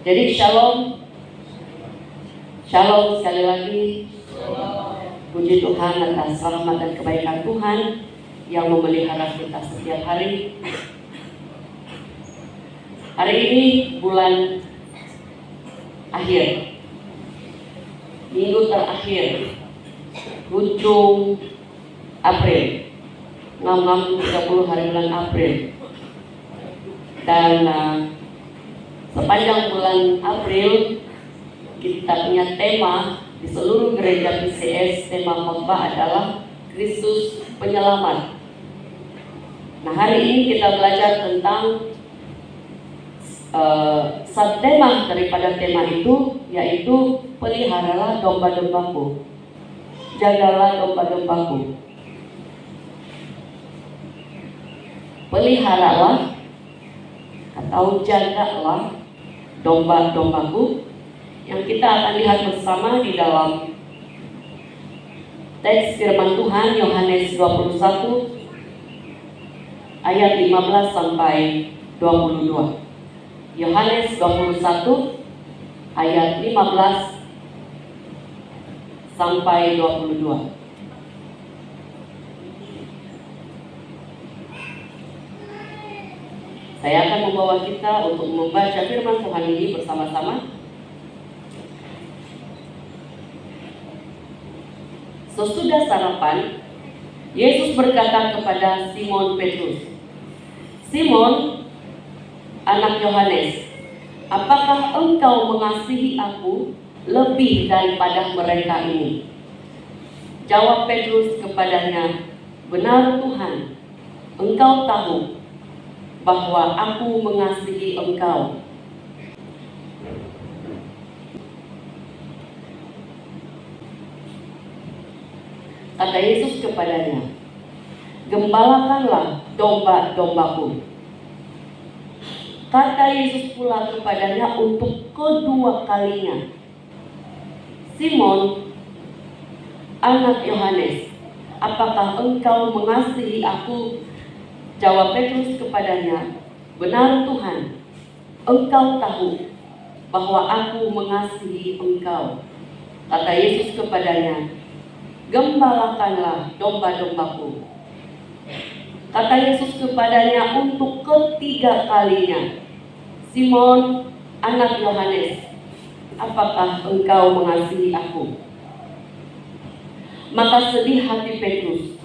Jadi shalom, shalom sekali lagi. Puji Tuhan atas rahmat dan kebaikan Tuhan yang memelihara kita setiap hari. Hari ini bulan akhir, minggu terakhir, ujung April, 30 hari bulan April. Dan sepanjang bulan April kita punya tema di seluruh gereja PCS. Tema khotbah adalah Kristus Penyelamat. Nah, hari ini kita belajar tentang subtema daripada tema itu, yaitu peliharalah domba-dombaku, jagalah domba-dombaku. Peliharalah atau jagalah domba-dombaku, yang kita akan lihat bersama di dalam teks firman Tuhan Yohanes 21 ayat 15 sampai 22. Yohanes 21 ayat 15 sampai 22. Saya akan membawa kita untuk membaca firman Tuhan ini bersama-sama. Sesudah sarapan, Yesus berkata kepada Simon Petrus, "Simon, anak Yohanes, apakah engkau mengasihi aku lebih daripada mereka ini?" Jawab Petrus kepadanya, "Benar Tuhan, engkau tahu bahwa aku mengasihi engkau." Kata Yesus kepadanya, "Gembalakanlah domba-dombaku." Kata Yesus pula kepadanya untuk kedua kalinya, "Simon, anak Yohanes, apakah engkau mengasihi aku?" Jawab Petrus kepadanya, "Benar Tuhan, engkau tahu bahwa aku mengasihi engkau." Kata Yesus kepadanya, "Gembalakanlah domba-dombaku." Kata Yesus kepadanya untuk ketiga kalinya, "Simon, anak Yohanes, apakah engkau mengasihi aku?" Maka sedih hati Petrus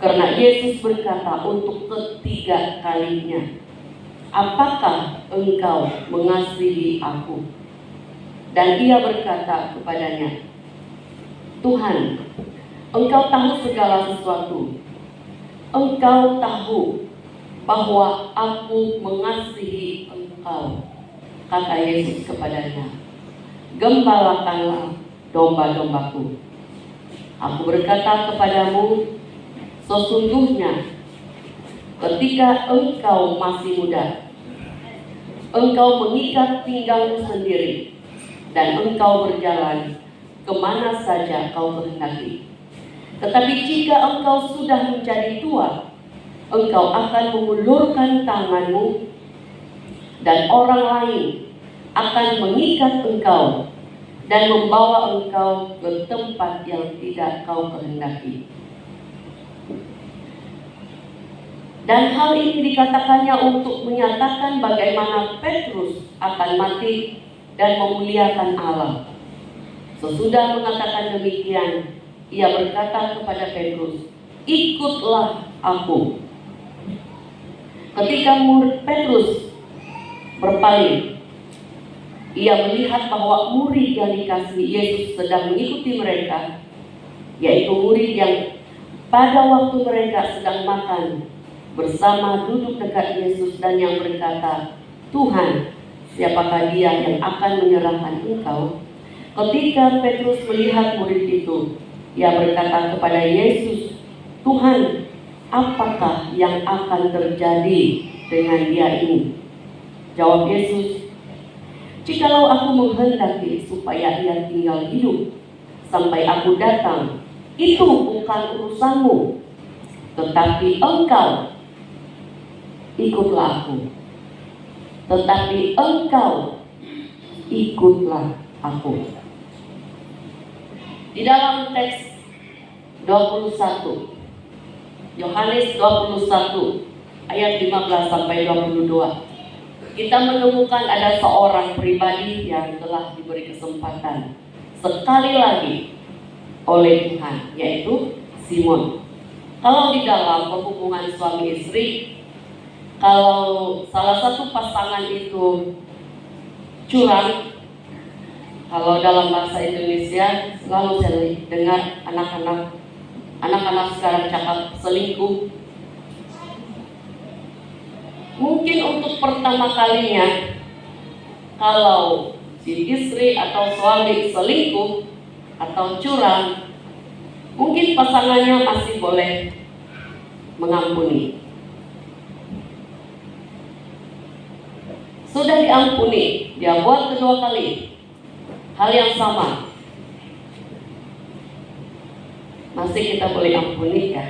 karena Yesus berkata untuk ketiga kalinya, "Apakah engkau mengasihi aku?" Dan ia berkata kepadanya, "Tuhan, engkau tahu segala sesuatu. Engkau tahu bahwa aku mengasihi engkau." Kata Yesus kepadanya, "Gembalakanlah domba-dombaku. Aku berkata kepadamu, sesungguhnya ketika engkau masih muda, engkau mengikat pinggangmu sendiri, dan engkau berjalan kemana saja kau kehendaki. Tetapi jika engkau sudah menjadi tua, engkau akan mengulurkan tanganmu, dan orang lain akan mengikat engkau dan membawa engkau ke tempat yang tidak kau kehendaki." Dan hal ini dikatakannya untuk menyatakan bagaimana Petrus akan mati dan memuliakan Allah. Sesudah mengatakan demikian, ia berkata kepada Petrus, "Ikutlah aku." Ketika Petrus berpaling, ia melihat bahwa murid yang dikasihi Yesus sedang mengikuti mereka, yaitu murid yang pada waktu mereka sedang makan bersama duduk dekat Yesus, dan yang berkata, "Tuhan, siapakah dia yang akan menyerahkan engkau?" Ketika Petrus melihat murid itu, ia berkata kepada Yesus, "Tuhan, apakah yang akan terjadi dengan dia ini?" Jawab Yesus, "Jikalau aku menghendaki supaya ia tinggal hidup sampai aku datang, itu bukan urusanmu. Tetapi engkau, ikutlah aku. Tetapi engkau, ikutlah aku. Di dalam teks 21, Yohanes 21 ayat 15 sampai 22, kita menemukan ada seorang pribadi yang telah diberi kesempatan sekali lagi oleh Tuhan, yaitu Simon. Kalau di dalam hubungan suami istri, kalau salah satu pasangan itu curang, kalau dalam bahasa Indonesia selalu saya dengar anak-anak sekarang cakap selingkuh. Mungkin untuk pertama kalinya, kalau si istri atau suami selingkuh atau curang, mungkin pasangannya masih boleh mengampuni. Sudah diampuni, dia buat kedua kali hal yang sama, masih kita boleh ampuni ya?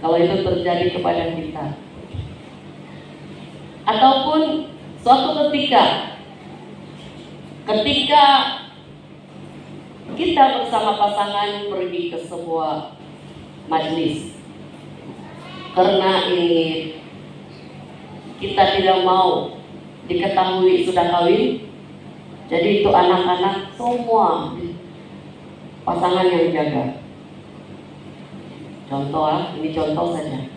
Kalau itu terjadi kepada kita. Ataupun suatu ketika kita bersama pasangan pergi ke sebuah majelis, karena ini kita tidak mau diketahui sudah kawin, jadi itu anak-anak semua pasangan yang jaga. Contoh, ini contoh saja.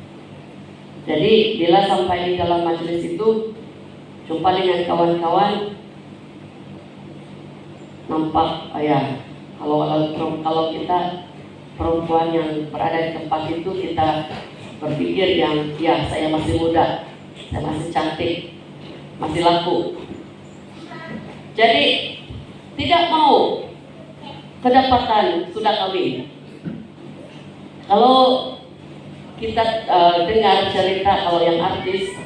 Jadi bila sampai di dalam majelis itu jumpa dengan kawan-kawan, nampak ya, kalau kita perempuan yang berada di tempat itu, kita berpikir yang ya, saya masih muda, saya masih cantik, masih laku. Jadi tidak mau kedapatan sudah kawin. Kalau kita dengar cerita, kalau yang artis,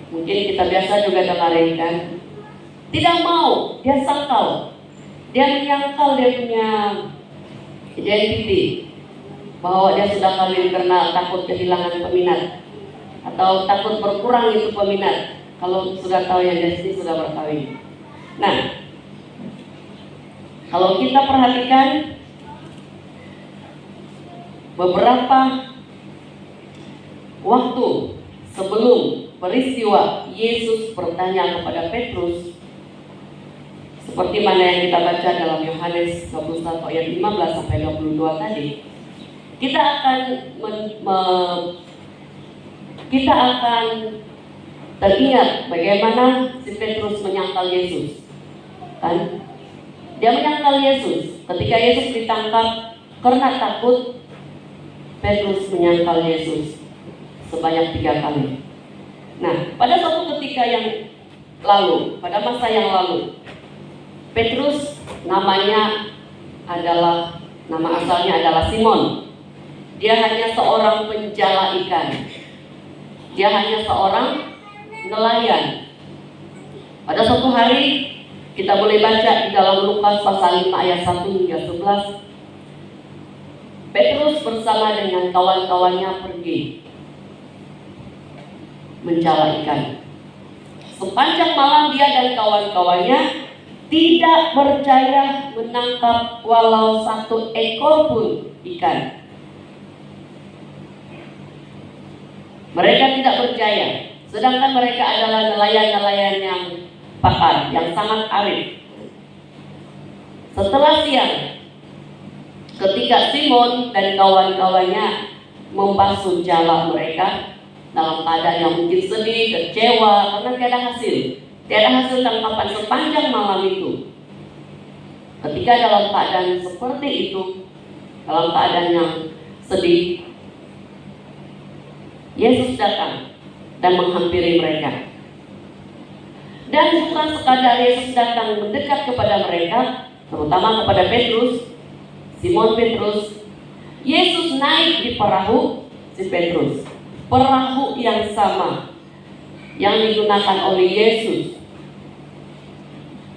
mungkin kita biasa juga dengarin kan, tidak mau, dia sangkal, dia menyangkal dia punya identity, bahwa dia sudah kawin karena takut kehilangan peminat, atau takut berkurang itu peminat, kalau sudah tahu yang dia sendiri sudah berkawin. Nah, kalau kita perhatikan beberapa waktu sebelum peristiwa Yesus bertanya kepada Petrus, seperti mana yang kita baca dalam Yohanes 21 ayat 15 sampai 22 tadi, kita akan teringat bagaimana si Petrus menyangkal Yesus. Kan? Dia menyangkal Yesus ketika Yesus ditangkap. Karena takut, Petrus menyangkal Yesus sebanyak 3 kali. Nah, pada suatu ketika yang lalu, pada masa yang lalu, Petrus nama asalnya adalah Simon. Dia hanya seorang penjala ikan. Dia hanya seorang nelayan. Pada suatu hari, kita boleh baca di dalam Lukas pasal 5 ayat 1 hingga 11. Petrus bersama dengan kawan-kawannya pergi menjala ikan. Sepanjang malam dia dan kawan-kawannya tidak berjaya menangkap walau 1 ekor pun ikan. Mereka tidak berjaya, sedangkan mereka adalah nelayan-nelayan yang pakar, yang sangat arif. Setelah siang, ketika Simon dan kawan-kawannya membasuh jala mereka dalam keadaan yang mungkin sedih, kecewa karena tiada hasil tangkapan sepanjang malam itu. Ketika dalam keadaan seperti itu, dalam keadaan yang sedih, Yesus datang dan menghampiri mereka. Dan bukan sekadar Yesus datang mendekat kepada mereka, terutama kepada Petrus, Simon Petrus, Yesus naik di perahu si Petrus. Perahu yang sama yang digunakan oleh Yesus.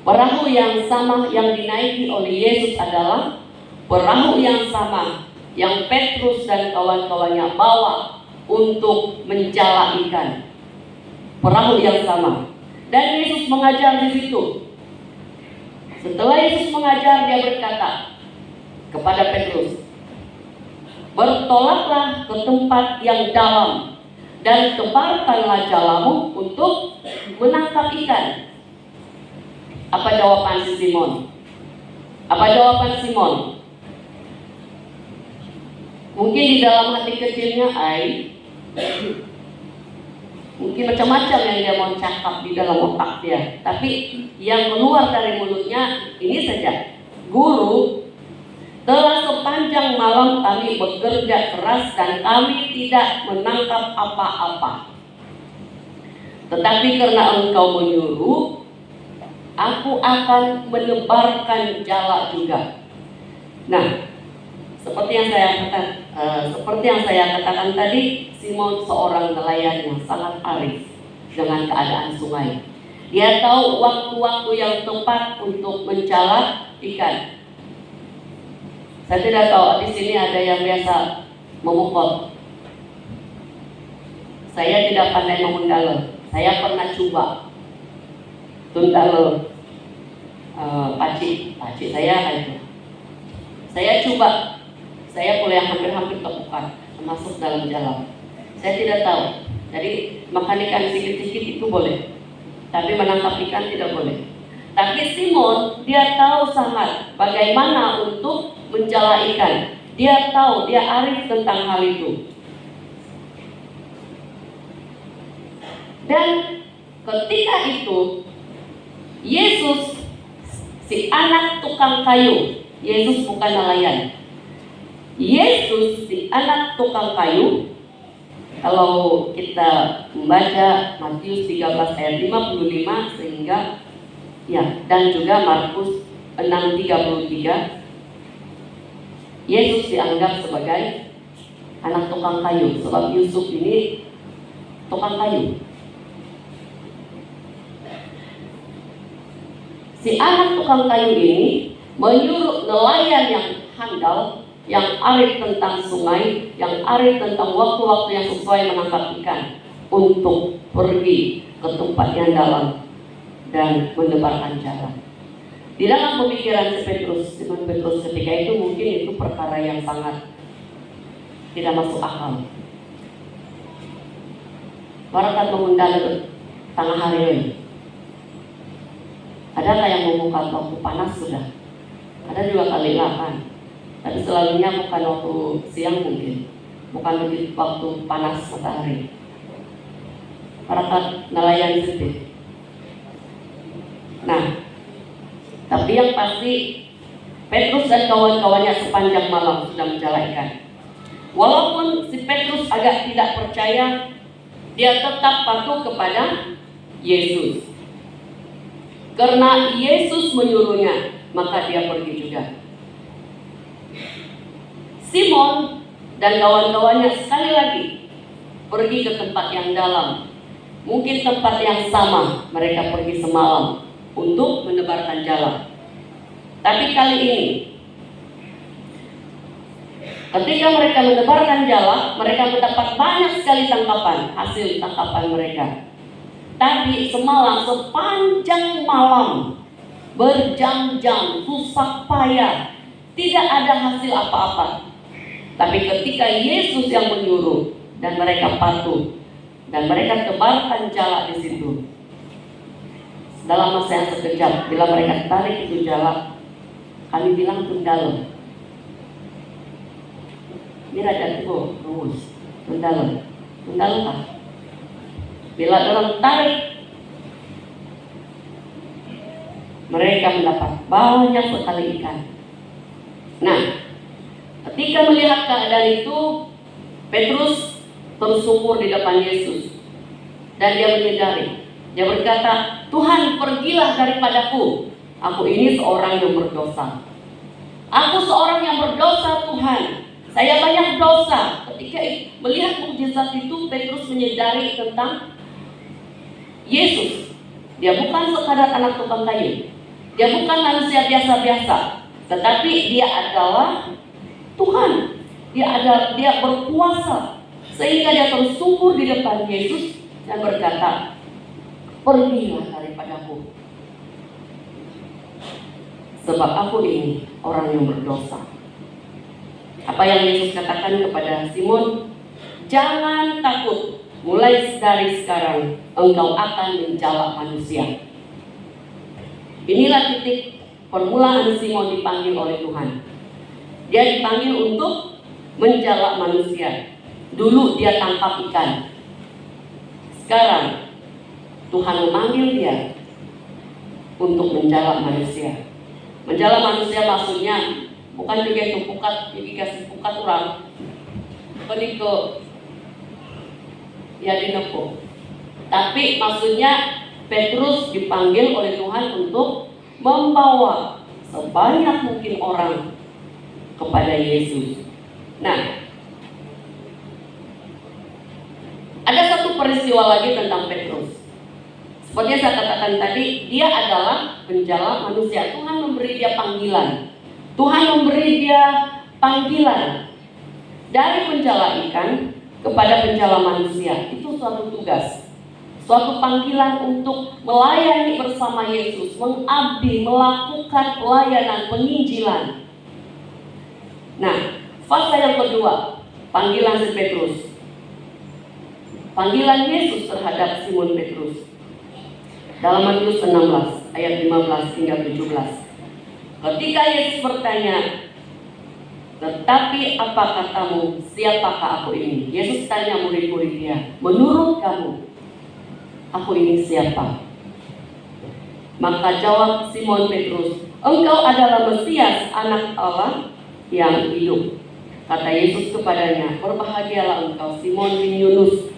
Perahu yang sama yang dinaiki oleh Yesus adalah perahu yang sama yang Petrus dan kawan-kawannya bawa untuk menjala ikan. perahu yang sama. Dan Yesus mengajar di situ. Setelah Yesus mengajar, dia berkata kepada Petrus, "Bertolaklah ke tempat yang dalam dan tebarkanlah jalamu untuk menangkap ikan." Apa jawaban si Simon? Apa jawaban Simon? Mungkin di dalam hati kecilnya, mungkin macam-macam yang dia mau cakap di dalam otak dia. Tapi yang keluar dari mulutnya ini saja, "Guru, telah sepanjang malam kami bekerja keras dan kami tidak menangkap apa-apa. Tetapi karena Engkau menyuruh, aku akan menebarkan jala juga." Nah, seperti yang saya katakan tadi, Simon seorang nelayan yang sangat arif dengan keadaan sungai. Dia tahu waktu-waktu yang tepat untuk mencala ikan. Saya tidak tahu di sini ada yang biasa memukul. Saya tidak pandai memundalo. Saya pernah coba tundalo pacik saya itu. Saya coba. Saya boleh hampir-hampir tepukan masuk dalam jalan. Saya tidak tahu. Jadi makan ikan sedikit-sedikit itu boleh, tapi menangkap ikan tidak boleh. Tapi Simon, dia tahu sangat bagaimana untuk mencela ikan. Dia tahu, dia arif tentang hal itu. Dan ketika itu Yesus, si anak tukang kayu, Yesus bukan nelayan. Yesus, si anak tukang kayu, kalau kita membaca Matius 13 ayat 55 sehingga dan juga Markus 6:33, Yesus dianggap sebagai anak tukang kayu sebab Yusuf ini tukang kayu. Si anak tukang kayu ini menyuruh nelayan yang handal, yang arif tentang sungai, yang arif tentang waktu-waktu yang sesuai menangkap ikan, untuk pergi ke tempat yang dalam dan menebarkan jala. Di dalam pemikiran Simon Petrus ketika itu mungkin itu perkara yang sangat tidak masuk akal. Barakat mengundang tengah hari ini. Adakah yang membuka waktu panas sudah? Ada juga kali 8. Tapi selalunya bukan waktu siang mungkin, bukan begitu waktu panas matahari. Barakat nelayan sedih. Nah, tapi yang pasti Petrus dan kawan-kawannya sepanjang malam sudah mencela ikan. Walaupun si Petrus agak tidak percaya, dia tetap patuh kepada Yesus. Karena Yesus menyuruhnya, maka dia pergi juga. Simon dan kawan-kawannya sekali lagi pergi ke tempat yang dalam. Mungkin tempat yang sama mereka pergi semalam untuk menebarkan jala. Tapi kali ini ketika mereka menebarkan jala, mereka mendapat banyak sekali tangkapan, hasil tangkapan mereka. Tapi semalam sepanjang malam, berjam-jam, susah payah, tidak ada hasil apa-apa. Tapi ketika Yesus yang menyuruh dan mereka patuh dan mereka tebarkan jala di situ, dalam masa yang sekejap, bila mereka tarik itu jala, kami bilang tundalo. Mira dan ibu rumus tundalo kah? Bila orang tarik, mereka mendapat banyak sekali ikan. Nah, ketika melihat keadaan itu, Petrus tersungkur di depan Yesus dan dia menyadari. Dia berkata, "Tuhan, pergilah daripadaku. Aku ini seorang yang berdosa. Aku seorang yang berdosa, Tuhan. Saya banyak dosa." Ketika melihat mukjizat itu, Petrus menyadari tentang Yesus. Dia bukan sekadar anak tukang kayu. Dia bukan manusia biasa-biasa, tetapi dia adalah Tuhan. Dia berkuasa. Sehingga dia tersungkur di depan Yesus dan berkata, pergilah daripadaku, sebab aku ini orang yang berdosa. Apa yang Yesus katakan kepada Simon? Jangan takut, mulai dari sekarang engkau akan menjala manusia. Inilah titik permulaan Simon dipanggil oleh Tuhan. Dia dipanggil untuk menjala manusia. Dulu dia tangkap ikan. Sekarang Tuhan memanggil dia untuk menjala manusia. Menjala manusia maksudnya bukan begitu pukat, dikasih pukat orang. Peniko ya dinepo. Tapi maksudnya Petrus dipanggil oleh Tuhan untuk membawa sebanyak mungkin orang kepada Yesus. Nah, ada satu peristiwa lagi tentang Petrus. Seperti yang saya katakan tadi, dia adalah penjala manusia. Tuhan memberi dia panggilan. Tuhan memberi dia panggilan dari penjala ikan kepada penjala manusia. Itu suatu tugas, suatu panggilan untuk melayani bersama Yesus, mengabdi, melakukan pelayanan penginjilan. Nah, fase yang kedua, panggilan si Petrus. Panggilan Yesus terhadap Simon Petrus. Dalam Matius 16 ayat 15 hingga 17. Ketika Yesus bertanya, tetapi apa katamu, siapakah aku ini? Yesus tanya murid-murid dia, menurut kamu, aku ini siapa? Maka jawab Simon Petrus, engkau adalah Mesias, anak Allah yang hidup. Kata Yesus kepadanya, berbahagialah engkau Simon bin Yunus,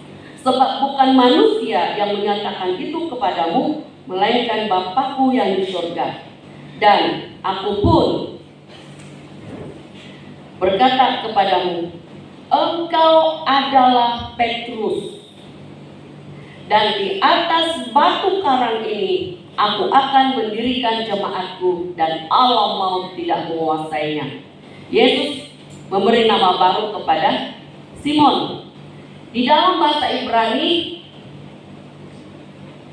sebab bukan manusia yang menyatakan itu kepadamu, melainkan Bapakku yang di surga. Dan aku pun berkata kepadamu, engkau adalah Petrus, dan di atas batu karang ini aku akan mendirikan jemaatku, dan alam maut tidak menguasainya. Yesus memberi nama baru kepada Simon. Di dalam bahasa Ibrani,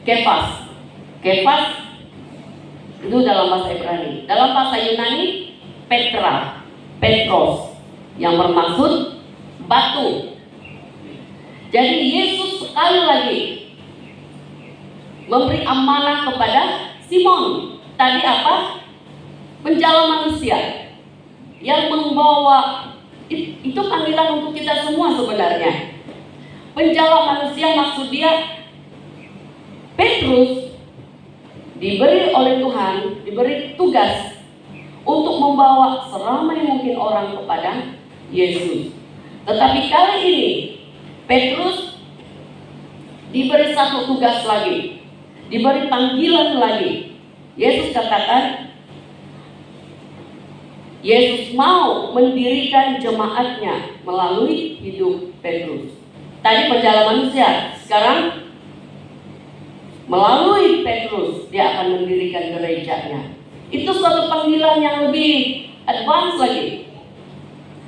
Kefas. Kefas itu dalam bahasa Ibrani. Dalam bahasa Yunani, Petra, Petros, yang bermaksud batu. Jadi Yesus sekali lagi memberi amanah kepada Simon. Tadi apa? Penjala manusia yang membawa, itu panggilan untuk kita semua sebenarnya. Penjala manusia maksud dia Petrus diberi oleh Tuhan, diberi tugas untuk membawa seramai mungkin orang kepada Yesus. Tetapi kali ini Petrus diberi satu tugas lagi, diberi panggilan lagi. Yesus katakan, Yesus mau mendirikan jemaatnya melalui hidup Petrus. Tadi penjala manusia, sekarang melalui Petrus dia akan mendirikan gerejanya. Itu suatu panggilan yang lebih advance lagi.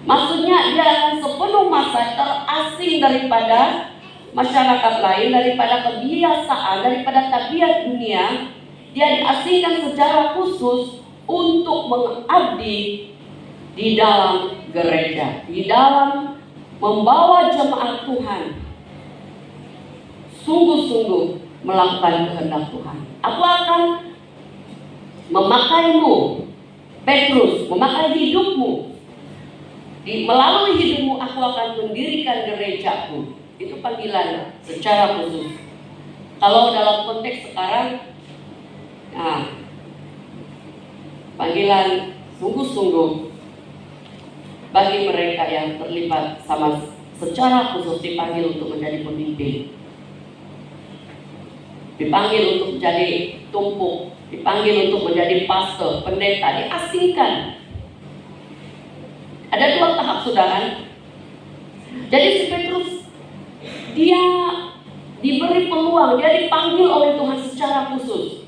Maksudnya dia akan sepenuh masa terasing daripada masyarakat lain, daripada kebiasaan, daripada tabiat dunia. Dia diasingkan secara khusus untuk mengabdi di dalam gereja, di dalam membawa jemaat Tuhan, sungguh-sungguh melakukan kehendak Tuhan. Aku akan memakaimu, Petrus, memakai hidupmu. Melalui hidupmu aku akan mendirikan gerejaku. Itu panggilan secara khusus. Kalau dalam konteks sekarang, panggilan sungguh-sungguh bagi mereka yang terlibat sama secara khusus dipanggil untuk menjadi pemimpin, dipanggil untuk menjadi tumpuk, dipanggil untuk menjadi pastor, pendeta, diasingkan. Ada dua tahap, saudara. Jadi si Petrus dia diberi peluang, dia dipanggil oleh Tuhan secara khusus.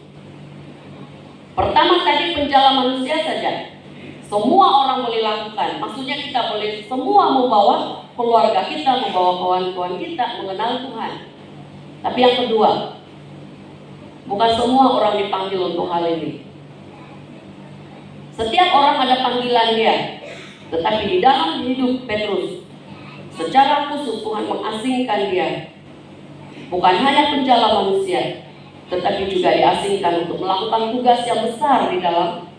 Pertama tadi penjala manusia saja, semua orang boleh lakukan. Maksudnya kita boleh semua membawa keluarga kita, membawa kawan-kawan kita mengenal Tuhan. Tapi yang kedua, Bukan semua orang dipanggil untuk hal ini. Setiap orang ada panggilan dia. Tetapi di dalam hidup Petrus, secara khusus Tuhan mengasingkan dia. Bukan hanya penjala manusia, tetapi juga diasingkan untuk melakukan tugas yang besar di dalam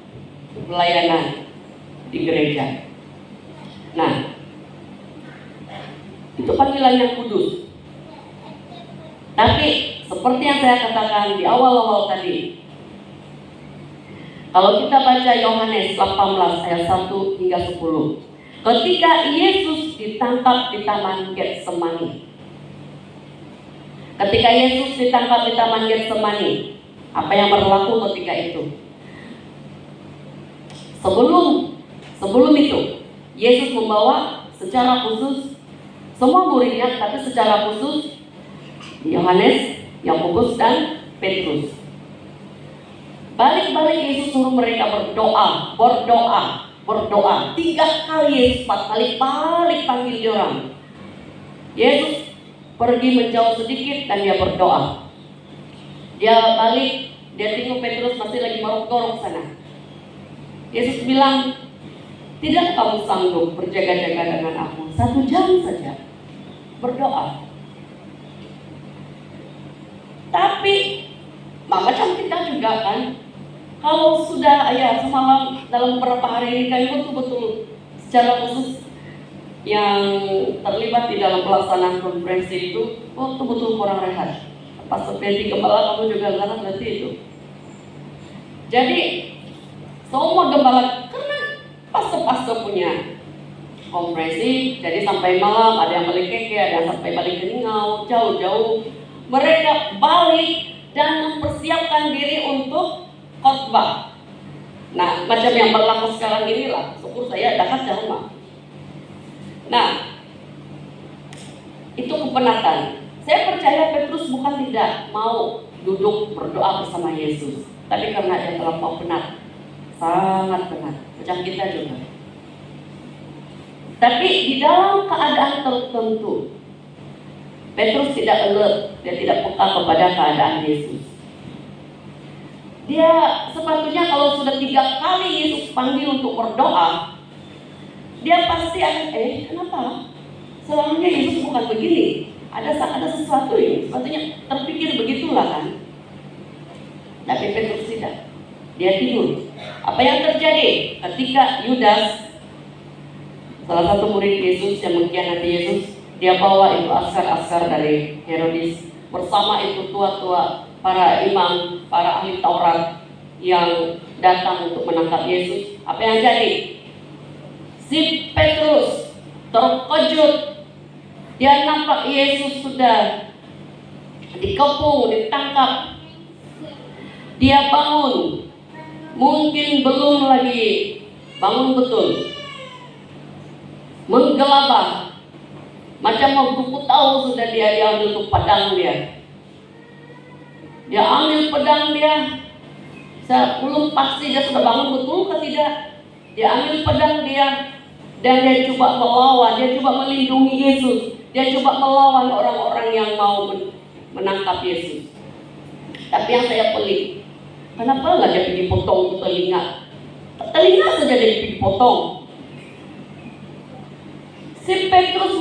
pelayanan di gereja. Nah, itu panggilan yang kudus. Tapi seperti yang saya katakan di awal-awal tadi, kalau kita baca Yohanes 18 ayat 1 hingga 10, ketika Yesus ditangkap di Taman Getsemani. Ketika Yesus ditangkap di Taman Getsemani, apa yang berlaku ketika itu? Sebelum itu, Yesus membawa secara khusus semua muridnya, tapi secara khusus Yohanes, Yakobus, dan Petrus. Balik-balik Yesus suruh mereka berdoa. 3 kali Yesus 4 kali balik panggil dia orang. Yesus pergi menjauh sedikit dan dia berdoa. Dia balik, dia tengok Petrus masih lagi maruk-gorok sana. Yesus bilang, tidak kamu sanggup berjaga-jaga dengan aku 1 jam saja berdoa. Tapi macam kita juga kan, kalau sudah semalam dalam beberapa hari ini kami betul-betul secara khusus yang terlibat di dalam pelaksanaan konferensi itu betul-betul kurang rehat. Pastor Pedi Gembala, kamu juga lihat berarti itu. Jadi semua gembala, karena pastor punya konferensi, jadi sampai malam ada yang balik keke, ada yang sampai balik Keningau, jauh-jauh. Mereka balik dan mempersiapkan diri untuk khotbah. Nah, macam yang berlaku sekarang inilah, syukur saya dekat rumah. Nah, itu kepenatan. Saya percaya Petrus bukan tidak mau duduk berdoa bersama Yesus, tapi karena dia terlampau penat, sangat penat, macam kita juga. Tapi di dalam keadaan tertentu, Petrus tidak alert, dia tidak peka kepada keadaan Yesus. Dia sepatutnya kalau sudah 3 kali Yesus panggil untuk berdoa, dia pasti akan, kenapa? Selamanya Yesus bukan begini. Ada sesuatu ini, sepatutnya terpikir begitulah kan. Tapi Petrus tidak, dia tidur. Apa yang terjadi ketika Yudas, salah satu murid Yesus yang mengkhianati Yesus, dia bawa itu askar-askar dari Herodes bersama itu tua-tua, para imam, para ahli Taurat yang datang untuk menangkap Yesus. Apa yang jadi? Si Petrus terkejut. Dia nampak Yesus sudah dikepung, ditangkap. Dia bangun. Mungkin belum lagi bangun betul. Menggelabah. Macam mau tahu sudah dia ambil tuh pedang dia. Dia ambil pedang dia. Saya belum pasti dia sudah bangun betul atau tidak. Dia ambil pedang dia dan dia coba melawan, dia coba melindungi Yesus. Dia coba melawan orang-orang yang mau menangkap Yesus. Tapi yang saya pelik, kenapa lah dia pergi potong telinga? Telinga saja dia pergi potong. Si Petrus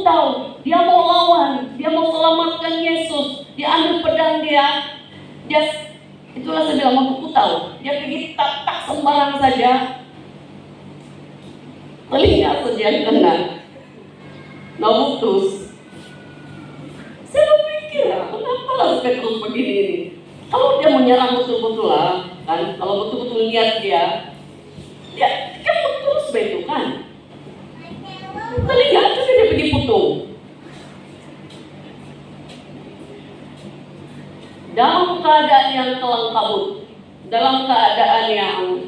tahu, dia mau lawan, dia mau selamatkan Yesus. Dia ambil pedang dia itulah saya bilang mau tahu. Dia pergi tak sembarang saja. Telinga saja kena. Nah putus. Saya berpikir, kenapa lah Petrus begini ini? Kalau dia menyerang betul-betul lah, kan? Kalau betul-betul niat dia kan betul seperti itu kan? Telinga aja dia pergi putung. Dalam keadaan yang kelam kabut, dalam keadaan yang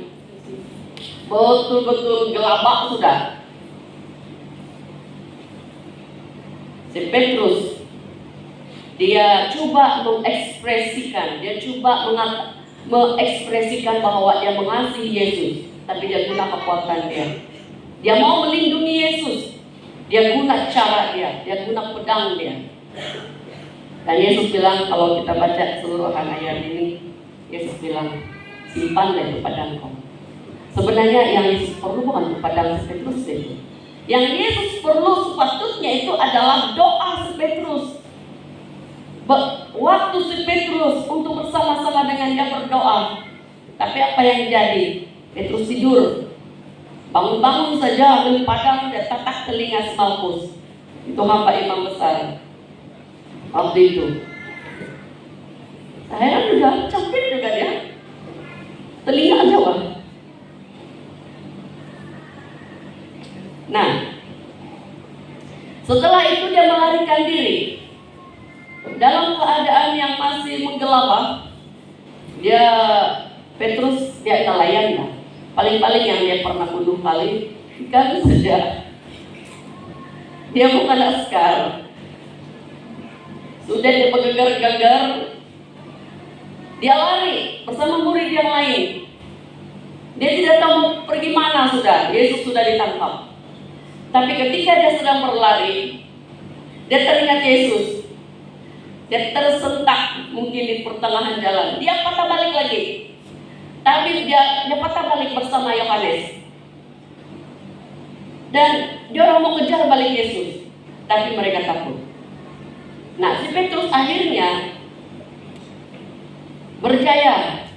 betul-betul gelabak sudah, si Petrus dia coba mengekspresikan, bahwa dia mengasihi Yesus, tapi dia guna kekuatan dia. Dia mau melindungi Yesus, dia guna cara dia guna pedang dia. Dan Yesus bilang, kalau kita baca keseluruhan ayat ini, Yesus bilang, simpanlah itu padang kau. Sebenarnya yang Yesus perlu bukan padang si Petrus itu. Yang Yesus perlu sepatutnya itu adalah doa si Petrus. Waktu si Petrus untuk bersama-sama dengan dia berdoa. Tapi apa yang jadi? Petrus tidur. Bangun-bangun saja ambil padang dan tatak telinga si Malkus. Itu hamba imam besar. Waktu itu saya juga capek juga dia. Telinga aja wah. Nah, setelah itu dia melarikan diri. Dalam keadaan yang masih menggelapah, Petrus dia nelayan lah. Paling-paling yang dia pernah bunuh kali ikan saja. Dia bukan askar. Sudah dia bergegar-gegar, dia lari bersama murid yang lain. Dia tidak tahu pergi mana sudah. Yesus sudah ditangkap. Tapi ketika dia sedang berlari, dia teringat Yesus. Dia tersentak mungkin di pertengahan jalan. Dia patah balik lagi. Tapi dia patah balik bersama Yohanes. Dan dia orang mau kejar balik Yesus. Tapi mereka takut. Nah, si Petrus akhirnya berjaya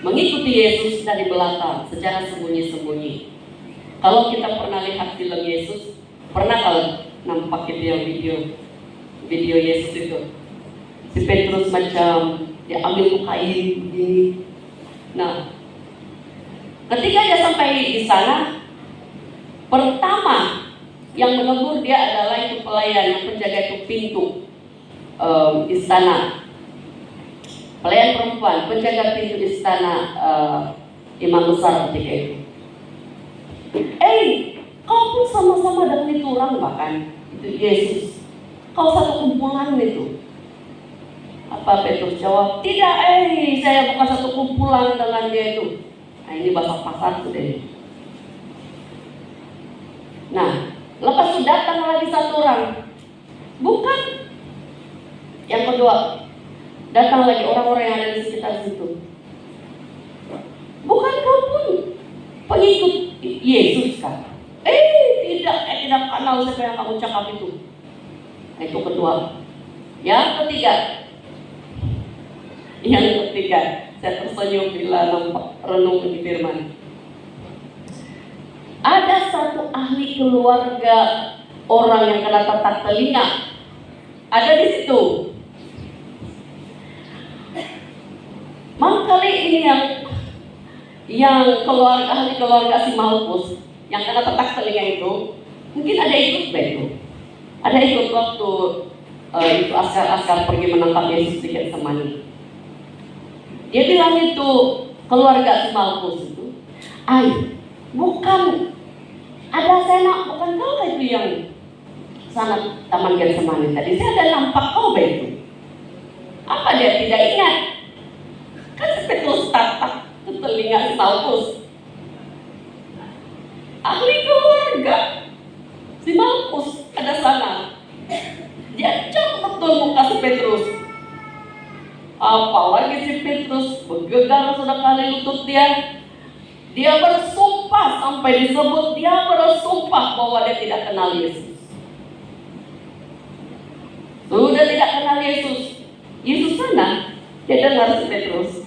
mengikuti Yesus dari belakang secara sembunyi-sembunyi. Kalau kita pernah lihat film Yesus, pernah kalau nampak itu yang video Yesus itu, si Petrus macam dia ambil kain begini. Nah, ketika dia sampai di sana, pertama yang menegur dia adalah itu pelayan yang penjaga itu pintu istana. Pelayan perempuan penjaga pintu istana imam besar ketika itu. Kau pun sama-sama dengan itu orang bahkan itu Yesus. Kau satu kumpulan itu. Apa Petrus jawab? Tidak, saya bukan satu kumpulan dengan dia itu. Nah, ini bahasa pasar sudah ini. Nah, lepas itu datang lagi satu orang. Bukan. Yang kedua, datang lagi orang-orang yang ada di sekitar situ. Bukan kau pun pengikut Yesus kan? Tidak kenal siapa yang kamu cakap itu. Nah, itu kedua. Yang ketiga, saya tersenyum bila nampak renung di firman. Ada satu ahli keluarga orang yang kena tatak telinga. Ada di situ. Kali ini yang ahli keluarga si Malkus yang kena tatak telinga itu, mungkin ada ikut itu. Ada ikut waktu itu askar pergi menangkap Yesus di Getsemani. Dia bilang itu keluarga si Malkus itu, bukan ada saya bukan kau itu yang sana taman Getsemani tadi. Saya ada nampak kau itu. Apa dia tidak ingat? Kan Petrus tatak ke telinga si Malkus. Ahli keluarga si Malkus ada sana. Dia cek betul muka si Petrus. Apalagi si Petrus bergegar sudah kali lutut dia. Dia bersumpah sampai disebut dia bersumpah bahwa dia tidak kenal Yesus. Sudah tidak kenal Yesus. Yesus sana, dia dengar si Petrus.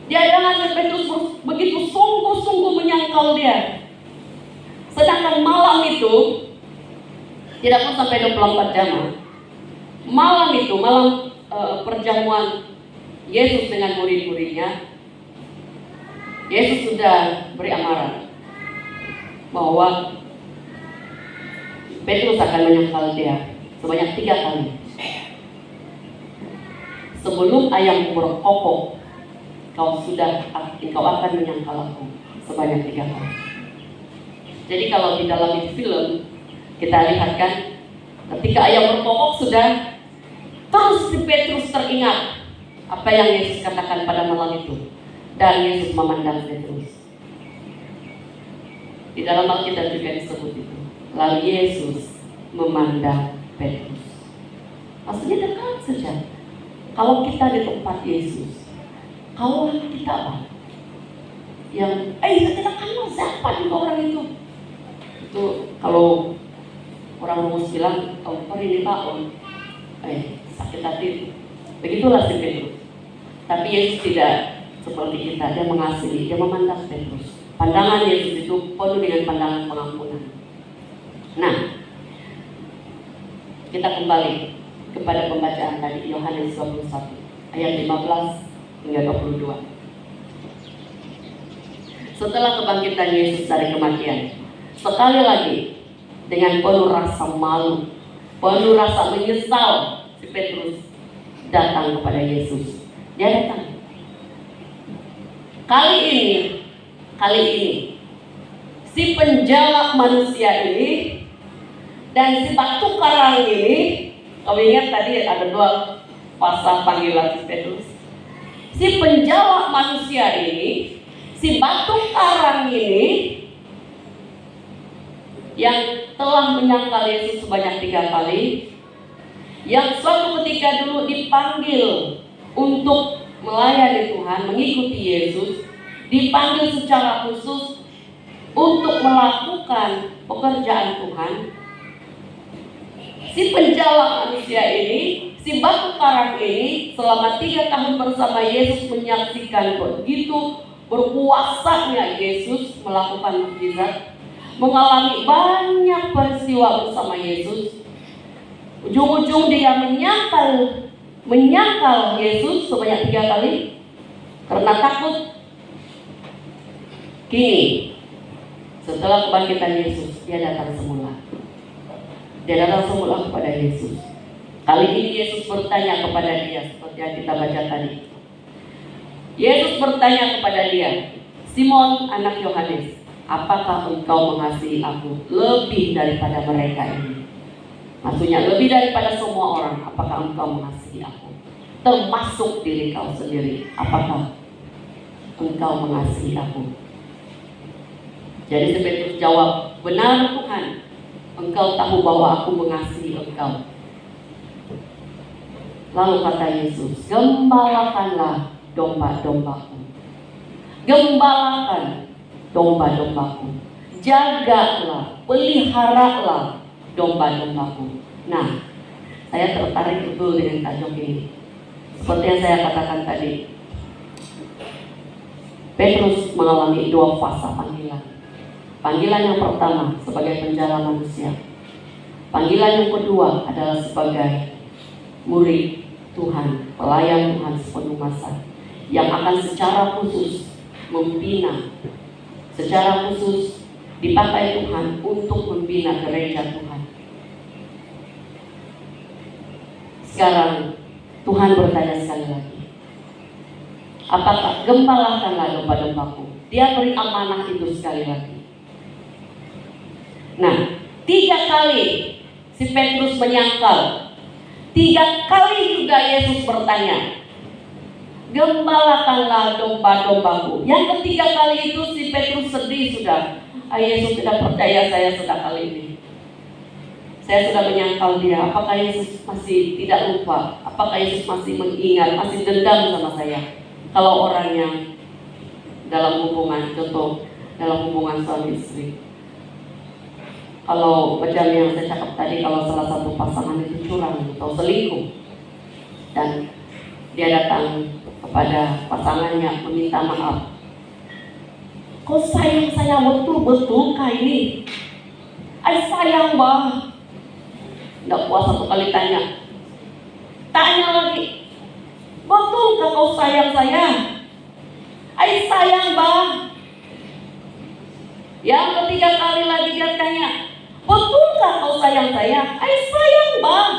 Dia dengar si Petrus begitu sungguh-sungguh menyangkal dia. Sedangkan malam itu tidak pun sampai 24 jam. Malam itu, perjamuan Yesus dengan murid-muridnya, Yesus sudah beri amaran bahwa Petrus akan menyangkal dia sebanyak 3 kali. Sebelum ayam berkokok, kau akan menyangkal aku sebanyak 3 kali. Jadi kalau di dalam film kita lihat kan, ketika ayam berkokok sudah, terus si Petrus teringat apa yang Yesus katakan pada malam itu. Dan Yesus memandang Petrus. Di dalam Alkitab juga disebut itu. Lalu Yesus memandang Petrus. Maksudnya dekat saja. Kalau kita di tempat Yesus, kalau kita apa? Yang kita kenal siapa juga orang itu? Itu kalau orang rumus bilang, ini Pak, sakit hati. Begitulah si Petrus. Tapi Yesus tidak seperti kita, dia mengasihi, dia memandang Petrus. Pandangan Yesus itu penuh dengan pandangan pengampunan. Nah, kita kembali kepada pembacaan tadi, Yohanes 21 ayat 15 hingga 22. Setelah kebangkitan Yesus dari kematian, sekali lagi dengan penuh rasa malu, penuh rasa menyesal, si Petrus datang kepada Yesus. Dia datang. Kali ini si penjala manusia ini dan si batu karang ini, kamu ingat tadi ada dua pasal panggilan si Petrus. Si penjala manusia ini, si batu karang ini yang telah menyangkal Yesus sebanyak 3 kali, yang suatu ketika dulu dipanggil untuk melayani Tuhan, mengikuti Yesus, dipanggil secara khusus untuk melakukan pekerjaan Tuhan. Si penjala manusia ini, si batu karang ini, selama 3 tahun bersama Yesus menyaksikan begitu berkuasanya Yesus melakukan mukjizat, mengalami banyak peristiwa bersama Yesus. Ujung-ujung dia menyangkal Yesus sebanyak 3 kali karena takut. Kini setelah kebangkitan Yesus, dia datang semula. Dia datang semula kepada Yesus. Kali ini Yesus bertanya kepada dia, seperti yang kita baca tadi. Yesus bertanya kepada dia, Simon anak Yohanes, apakah engkau mengasihi aku lebih daripada mereka ini? Maksudnya lebih daripada semua orang. Apakah engkau mengasihi aku? Termasuk diri kau sendiri. Apakah engkau mengasihi aku? Jadi Petrus jawab, benar Tuhan, engkau tahu bahwa aku mengasihi engkau. Lalu kata Yesus, gembalakanlah domba-dombaku. Gembalakan domba-dombaku. Jagalah, peliharalah domba-dombaku. Nah, saya tertarik betul dengan tajuk ini. Seperti yang saya katakan tadi, Petrus mengalami 2 fase panggilan. Panggilan yang pertama sebagai penjala manusia. Panggilan yang kedua adalah sebagai murid Tuhan, pelayan Tuhan sepenuh masa, yang akan secara khusus membina, secara khusus dipakai Tuhan untuk membina gereja Tuhan. Sekarang Tuhan bertanya sekali lagi, apakah gembalakanlah domba-dombaku? Dia beri amanah itu sekali lagi. Nah, 3 kali si Petrus menyangkal. 3 kali juga Yesus bertanya, gembalakanlah domba-dombaku. Yang ketiga kali itu si Petrus sedih sudah. Yesus tidak percaya saya sudah kali ini. Saya sudah menyangkal dia. Apakah Yesus masih tidak lupa? Apakah Yesus masih mengingat, masih dendam sama saya? Kalau orang yang dalam hubungan, contoh dalam hubungan suami istri. Kalau macam yang saya cakap tadi, kalau salah satu pasangan itu curang atau selingkuh, dan dia datang kepada pasangannya meminta maaf, kau sayang saya betul-betul kah ini? Sayang bah. Tidak puas 1 kali tanya lagi, betulkah kau sayang saya? Sayang bah. Yang ketiga kali lagi dia tanya, betulkah kau sayang saya? Sayang bang.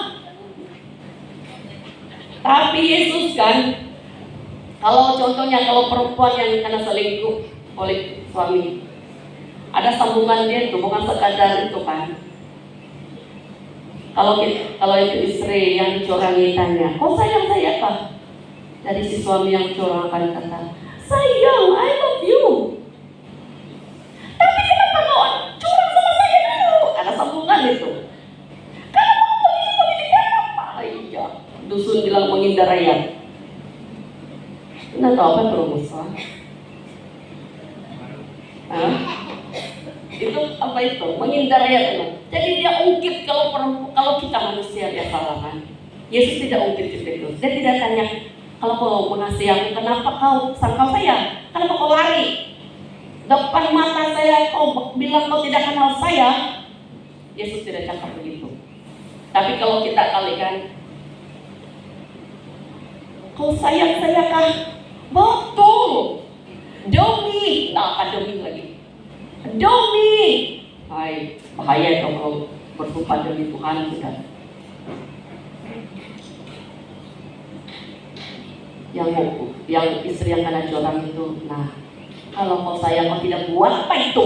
Tapi Yesus kan, kalau contohnya kalau perempuan yang kena selingkuh oleh suami, ada sambungan dia itu, bukan sekadar itu kan. Kalau itu istri yang dicurangi tanya, kau sayang saya kah? Dari si suami yang curang akan kata, sayang, I love you. Tapi kenapa kau curang sama saya dulu? Ada sambungan itu. Kenapa kau begini apa? Iya, dusun bilang menghindar rakyat. Anda tahu apa rumus? Itu apa itu? Menghindar rakyat. Jadi dia ungkit kalau kita manusia dia salah kan. Yesus tidak ungkit itu. Dia tidak tanya, kalau kau mengasihi aku, kenapa kau sangkal saya? Kenapa kau lari? Depan mata saya kau bilang kau tidak kenal saya. Yesus tidak cakap begitu. Tapi kalau kita kalikan, kau sayang saya kan? Betul. Demi, nah demi lagi. Demi. Hai, bahaya kalau bersumpah demi Tuhan sudah. Yang istri yang kena curang itu, nah kalau kau sayang kau tidak buat apa itu?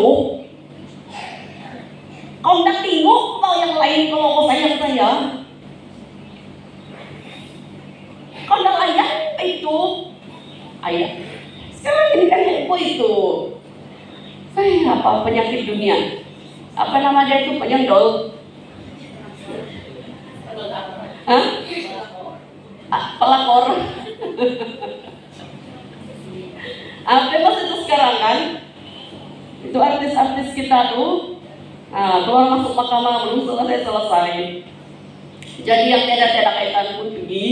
Kau tidak tengok kau yang lain kalau kau sayang saya. Kau tidak layak itu. Ayah. Sekarang ini kan heboh itu. Apa penyakit dunia? Apa nama dia itu penyendol? Hah? Pelakor. Bebas itu sekarang kan? Itu artis-artis kita tuh. Nah, keluar masuk mahkamah belum selesai. Jadi yang tidak kaitan pun pergi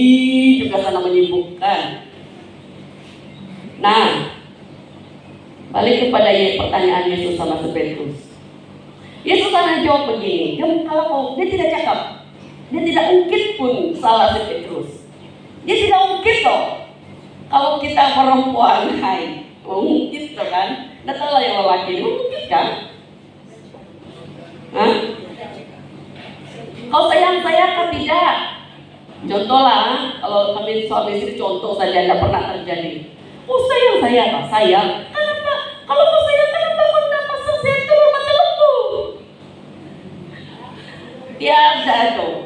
juga sana menyibukkan. Nah, balik kepada pertanyaan Yesus sama Petrus. Yesus sana jawab begini, dia tidak cakap, dia tidak ungkit pun salah Petrus. Dia tidak ungkit toh. Kalau kita perempuan, ungkit toh kan? Datanglah yang lelaki, ungkit kan? Kau sayang saya atau tidak? Contoh lah, kalau kami suami istri contoh saja tidak pernah terjadi. Oh sayang saya apa? Sayang. Kenapa? Kalau kau sayang kenapa kau tidak masuk saya ke rumah temanku? Tiada tuh.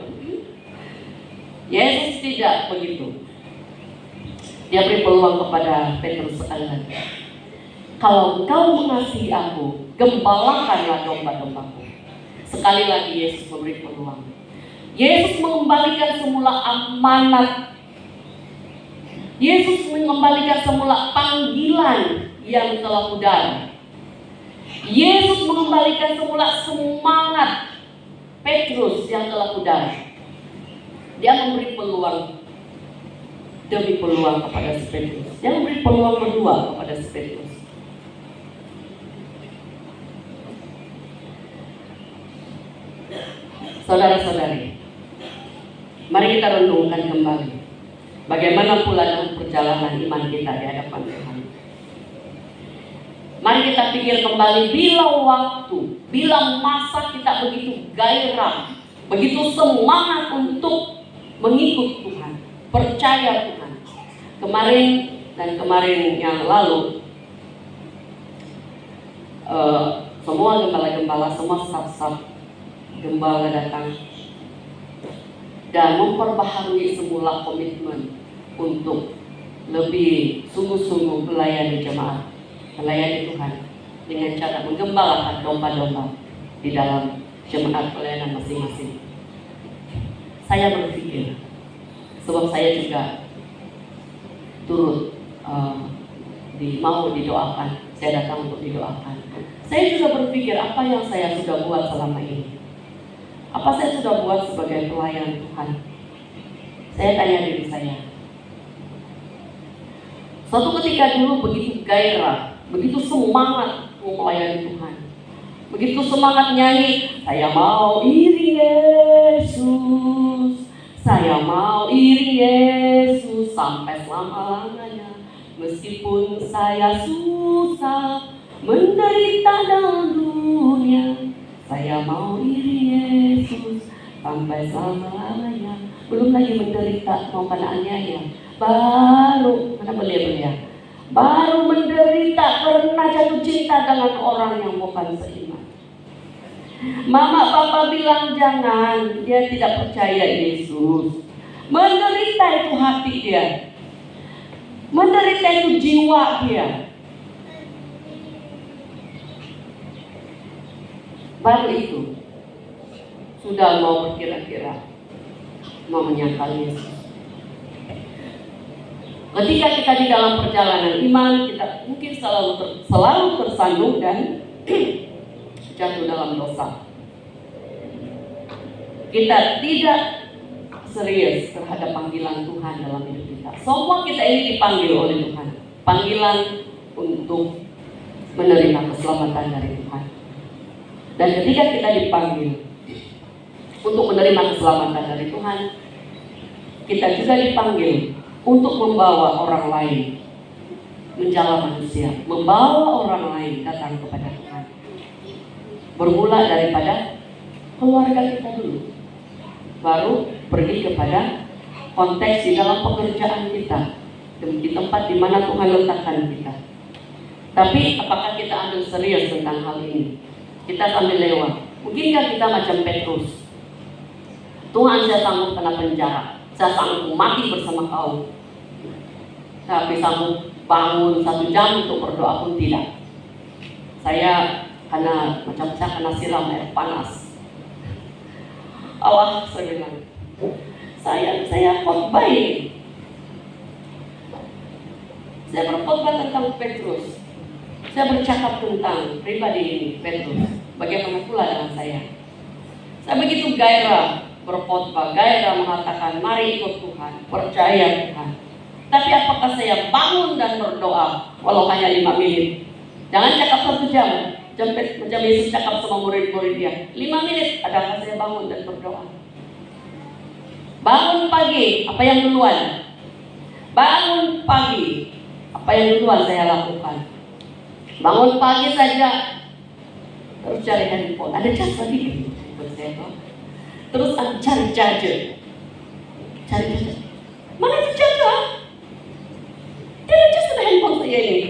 Yesus tidak begitu. Dia beri peluang kepada Petrus sekali lagi. Kalau kau mengasihi aku, gembalakanlah domba-dombaku. Sekali lagi Yesus memberi peluang. Yesus mengembalikan semula amanat. Yesus mengembalikan semula panggilan yang telah pudar. Yesus mengembalikan semula semangat Petrus yang telah pudar. Dia memberi peluang demi peluang kepada si Petrus. Dia memberi peluang kedua kepada si Petrus. Saudara-saudari, mari kita renungkan kembali bagaimana pula dalam perjalanan iman kita di hadapan Tuhan. Mari kita pikir kembali bila waktu, bila masa kita begitu gairah, begitu semangat untuk mengikut Tuhan, percaya Tuhan. Kemarin yang lalu, semua gembala-gembala, semua staf-staf gembala datang dan memperbaharui semula komitmen untuk lebih sungguh-sungguh melayani jemaat, melayani Tuhan dengan cara menggembalakan domba-domba di dalam jemaat pelayanan masing-masing. Saya berpikir, sebab saya juga turut mau didoakan, saya datang untuk didoakan. Saya juga berpikir apa yang saya sudah buat selama ini. Apa saya sudah buat sebagai pelayan Tuhan? Saya tanya diri saya. Suatu ketika dulu begitu gairah, begitu semangat mau melayani Tuhan, begitu semangat nyanyi, saya mau iring Yesus, saya mau iring Yesus sampai selama-lamanya. Meskipun saya susah menderita dalam dunia, saya mau iring Yesus sampai selama-lamanya. Belum lagi menderita mau kena aniaya, baru baru menderita karena jatuh cinta dengan orang yang bukan seiman. Mama papa bilang jangan, dia tidak percaya Yesus. Menderita itu hati dia, menderita itu jiwa dia. Baru itu sudah mau berkira-kira mau menyangkal Yesus. Ketika kita di dalam perjalanan iman, kita mungkin selalu tersandung dan jatuh dalam dosa. Kita tidak serius terhadap panggilan Tuhan dalam hidup kita. Semua kita ini dipanggil oleh Tuhan. Panggilan untuk menerima keselamatan dari Tuhan. Dan ketika kita dipanggil untuk menerima keselamatan dari Tuhan, kita juga dipanggil untuk membawa orang lain menjala manusia, membawa orang lain datang kepada Tuhan. Bermula daripada keluarga kita dulu, baru pergi kepada konteks di dalam pekerjaan kita, di tempat di mana Tuhan letakkan kita. Tapi apakah kita ambil serius tentang hal ini? Kita sambil lewat. Mungkinkah kita macam Petrus? Tuhan, saya sanggup kena penjara, saya sanggup mati bersama kau, tapi sanggup bangun 1 jam untuk berdoa pun tidak. Saya kena siram air panas. Allah, saya bilang, saya khotbah ini. Saya berkhotbah tentang Petrus. Saya bercakap tentang pribadi ini, Petrus. Bagaimana pula dengan saya? Saya begitu gairah berkhotbah, gairah mengatakan, mari ikut Tuhan, percaya Tuhan. Tapi apakah saya bangun dan berdoa walau hanya 5 menit? Jangan cakap 1 jam. Macam Yesus cakap sama murid-murid dia, 5 menit, adakah saya bangun dan berdoa? Bangun pagi, apa yang duluan? Bangun pagi, apa yang duluan saya lakukan? Bangun pagi saja, terus cari handphone. Ada cas lagi, terus cari charger. Mana itu charger? Tidak cas ada handphone saya ini.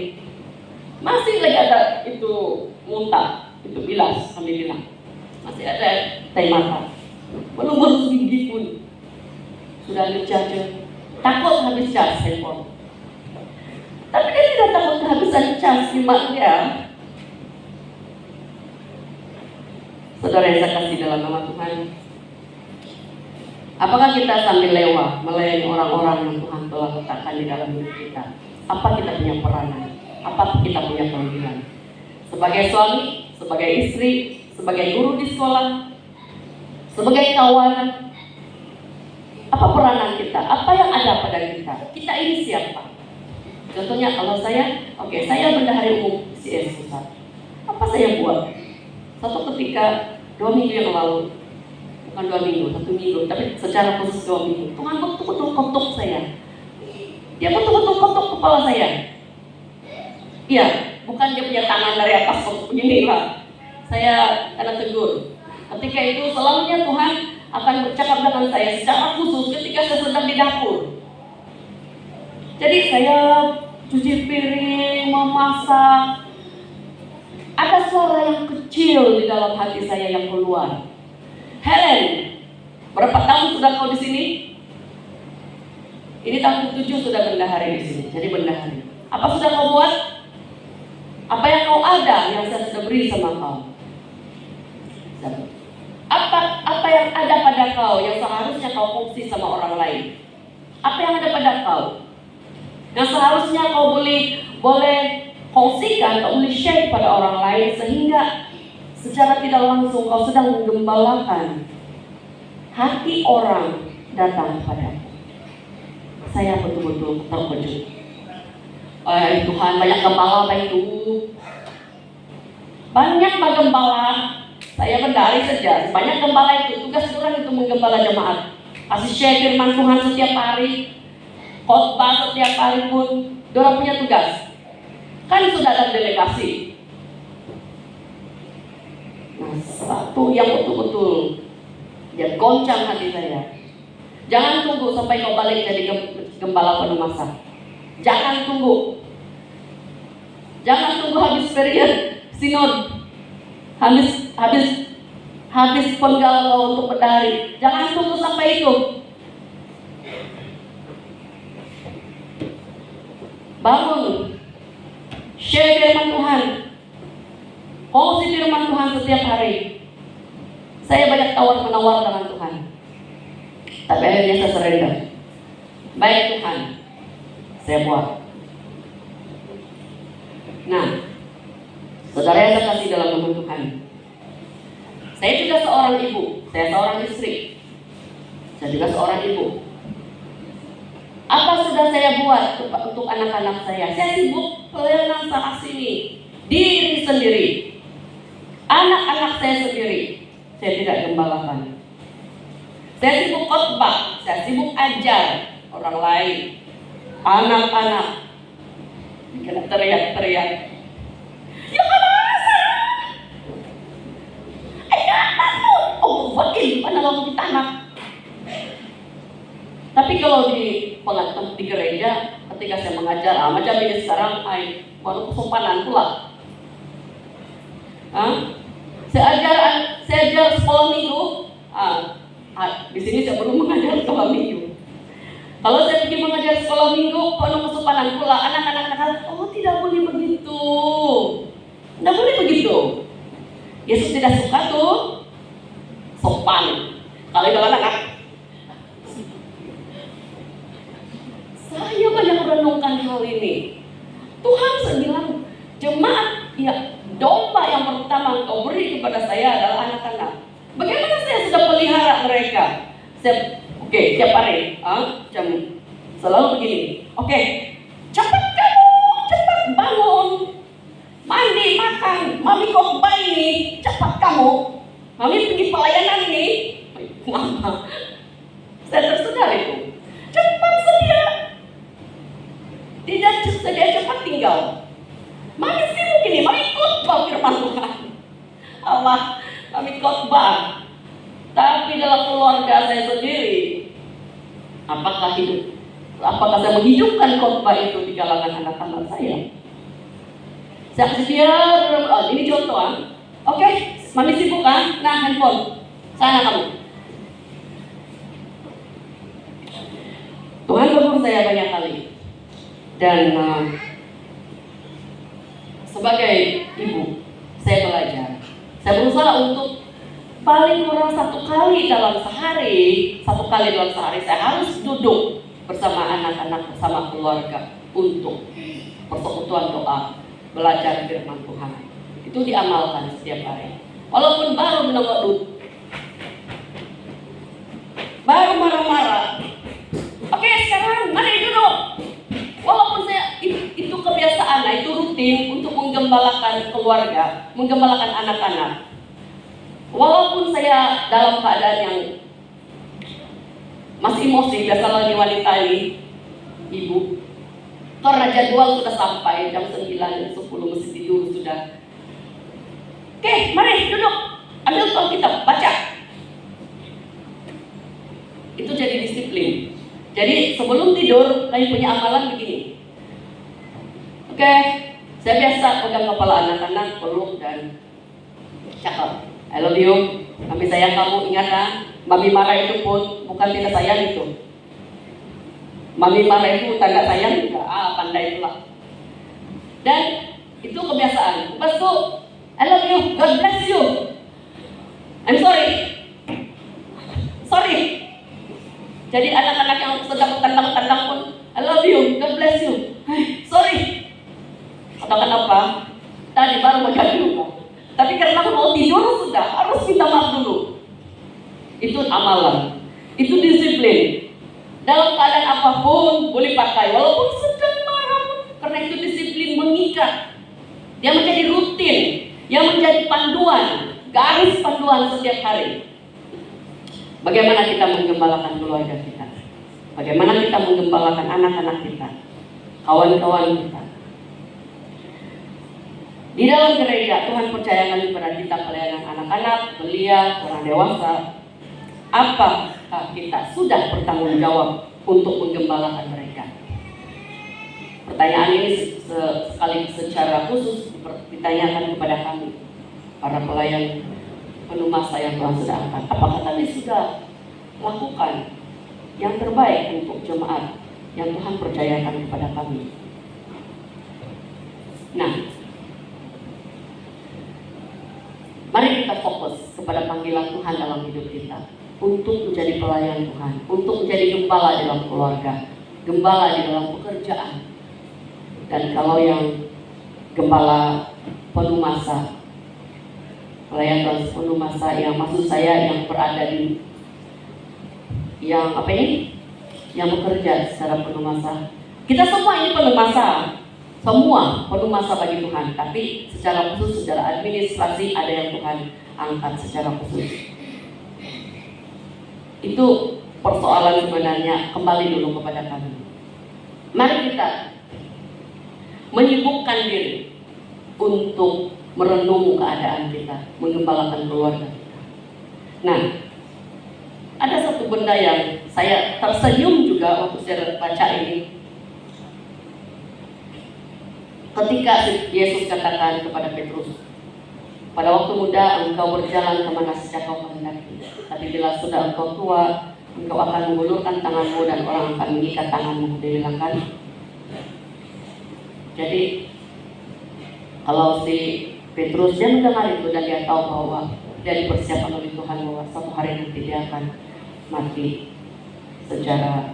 Masih lagi ada itu muntah, itu bilas kami bilang. Masih ada teh mata. Belum bersedikit pun sudah ada charger. Takut habis cas handphone. Tapi dia tidak takut kehabisan cas simak dia. Saudara yang saya kasih dalam nama Tuhan, apakah kita sambil lewat melayani orang-orang yang Tuhan telah letakkan di dalam hidup kita? Apa kita punya peranan? Apa kita punya panggilan? Sebagai suami, sebagai istri, sebagai guru di sekolah, sebagai kawan, apa peranan kita? Apa yang ada pada kita? Kita ini siapa? Contohnya kalau saya bendahari umum CS Pusat. Apa saya buat? Satu ketika 2 minggu yang lalu, bukan 2 minggu, 1 minggu, tapi secara khusus 2 minggu, Tuhan betul-betul ketuk saya. Dia betul-betul ketuk kepala saya. Iya, bukan dia punya tangan dari atas begini lah. Saya kena tegur. Ketika itu selalunya Tuhan akan bercakap dengan saya secara khusus ketika saya sedang di dapur. Jadi saya cuci piring, memasak. Ada suara yang kecil di dalam hati saya yang keluar. Helen, berapa tahun sudah kau di sini? Ini tahun ke-7 sudah bendahari di sini. Jadi bendahari. Apa sudah kau buat? Apa yang kau ada yang saya sudah beri sama kau? Apa yang ada pada kau yang seharusnya kau fungsi sama orang lain? Apa yang ada pada kau yang seharusnya kau boleh kongsikan, kau boleh share pada orang lain, sehingga secara tidak langsung kau sedang menggembalakan hati orang datang kepadamu. Saya betul-betul terkejut. Tuhan, banyak gembala apa itu? Banyak gembala. Saya bendahari saja. Banyak gembala itu. Tugas Tuhan itu menggembala jemaat. Kasih share firman Tuhan setiap hari. Khotbah setiap hari pun. Dia punya tugas. Kan sudah ada delegasi. Nah, satu yang betul-betul dia goncang hati saya. Jangan tunggu sampai kau balik jadi gembala penuh masa. Jangan tunggu. Jangan tunggu habis periode sinod. Habis penggal kau untuk berdari. Jangan tunggu sampai itu. Bangun. Share firman Tuhan. Kongsi firman Tuhan setiap hari. Saya banyak tawar-menawar dengan Tuhan. Tapi akhirnya saya surrender. Baik Tuhan, saya buat. Nah, saudara yang saya kasih dalam nama Tuhan, saya juga seorang ibu, saya seorang istri, saya juga seorang ibu. Apa sudah saya buat untuk anak-anak saya? Saya sibuk pelayanan sana sini, diri sendiri, anak-anak saya sendiri, saya tidak gembalakan. Saya sibuk khotbah, saya sibuk ajar orang lain, anak-anak, kena teriak-teriak. Ya fakir pada waktu di tanah. Tapi kalau di pengajian di gereja, ketika saya mengajar, macam ini sekarang, baru kesopanan pula. Saya ajar sekolah minggu. Di sini saya belum mengajar sekolah minggu. Kalau saya pergi mengajar sekolah minggu, penuh kesopanan pula. Anak-anak kata, oh tidak boleh begitu, tidak boleh begitu. Yesus tidak suka tuh sopan. Kalau itu anak-anak, saya banyak merenungkan hal ini. Tuhan bilang, jemaat, ya domba yang pertama Engkau beri kepada saya adalah anak-anak. Bagaimana saya sudah pelihara mereka? Oke, tiap hari, jam selalu begini. Oke, cepat kamu, cepat bangun, mandi, makan, mami khotbah ini, cepat kamu, mami pergi pelayanan ini. Mama, saya tersedar itu. Cepat sedia, tidak sedia cepat tinggal. Mami sibuk ini, mami khotbah firman Tuhan. Allah, mami khotbah. Tapi dalam keluarga saya sendiri, apakah saya menghidupkan khotbah itu di kalangan anak-anak saya? Saya biar, ini contoh. Oke, mami sibuk kan? Nah, handphone, sana kamu. Tuhan tegur saya banyak kali. Dan sebagai ibu, saya belajar. Saya berusaha untuk paling kurang satu kali dalam sehari saya harus duduk bersama anak-anak, bersama keluarga untuk persekutuan doa, belajar firman Tuhan. Itu diamalkan setiap hari. Walaupun baru menengok duduk, baru marah-marah. Oke, sekarang mari duduk. Walaupun saya itu kebiasaan, itu rutin untuk menggembalakan keluarga, menggembalakan anak-anak. Walaupun saya dalam keadaan yang masih emosi, biasalah di wanita ini, ibu, karena jadwal sudah sampai jam 9, jam 10 mesti tidur sudah. Oke, mari duduk, ambil Alkitab, baca. Itu jadi disiplin. Jadi sebelum tidur, kami punya amalan begini. Oke, saya biasa pegang kepala anak-anak, peluk dan cakap. I love you, kami sayang kamu, ingat kan? Mami marah itu pun bukan tidak sayang itu. Mami marah itu tanda sayang juga, pandai pula. Dan itu kebiasaan. Lepas itu, I love you, God bless you. I'm sorry. Sorry. Jadi anak-anak yang sedang tendang-tendang pun, I love you, God bless you. Sorry. Atau kenapa? Tadi baru makan dulu. Tapi karena mau tidur sudah harus minta maaf dulu. Itu amalan, itu disiplin. Dalam keadaan apapun boleh pakai, walaupun sedang marah pun, karena itu disiplin mengikat. Dia menjadi rutin, yang menjadi panduan, garis panduan setiap hari. Bagaimana kita menggembalakan keluarga kita? Bagaimana kita menggembalakan anak-anak kita, kawan-kawan kita? Di dalam gereja, Tuhan percayakan kepada kita pelayanan anak-anak, belia, orang dewasa. Apakah kita sudah bertanggung jawab untuk menggembalakan mereka? Pertanyaan ini sekali secara khusus ditanyakan kepada kami, para pelayan penuh masa yang Tuhan sudah angkat. Apakah kami sudah lakukan yang terbaik untuk jemaat yang Tuhan percayakan kepada kami? Nah, mari kita fokus kepada panggilan Tuhan dalam hidup kita, untuk menjadi pelayan Tuhan, untuk menjadi gembala dalam keluarga, gembala di dalam pekerjaan. Dan kalau yang gembala penuh masa, pelayan Tuhan penuh masa, yang maksud saya yang berada di yang bekerja secara penuh masa. Kita semua ini penuh masa, semua penuh masa bagi Tuhan. Tapi secara khusus, secara administrasi ada yang Tuhan angkat secara khusus. Itu persoalan sebenarnya, kembali dulu kepada kami. Mari kita menyibukkan diri untuk merenung keadaan kita, mengembalakan keluarga kita. Nah, ada satu benda yang saya tersenyum juga waktu saya baca ini. Ketika Yesus katakan kepada Petrus, pada waktu muda engkau berjalan kemana saja kau kehendaki, tapi bila sudah engkau tua, engkau akan mengulurkan tanganmu dan orang akan mengikat tanganmu. Dia bilang kan. Jadi kalau si Petrus dia mendengar itu dan dia tahu bahwa dia dipersiapkan oleh Tuhan bahwa suatu hari nanti dia akan mati secara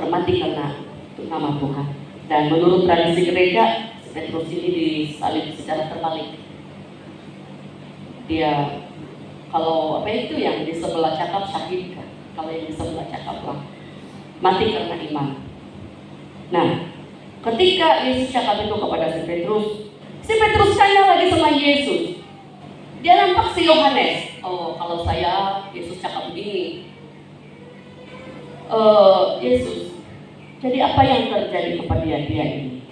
mati karena nama Tuhan. Dan menurut tradisi gereja, Petrus ini disalib secara terbalik. Dia kalau yang di sebelah cakap syahid kan, kalau yang di sebelah cakap lah mati karena iman. Nah, ketika Yesus cakap itu kepada si Petrus tanya lagi sama Yesus. Dia nampak si Yohanes. Oh, kalau saya Yesus cakap begini, Yesus, jadi apa yang terjadi kepada dia ini?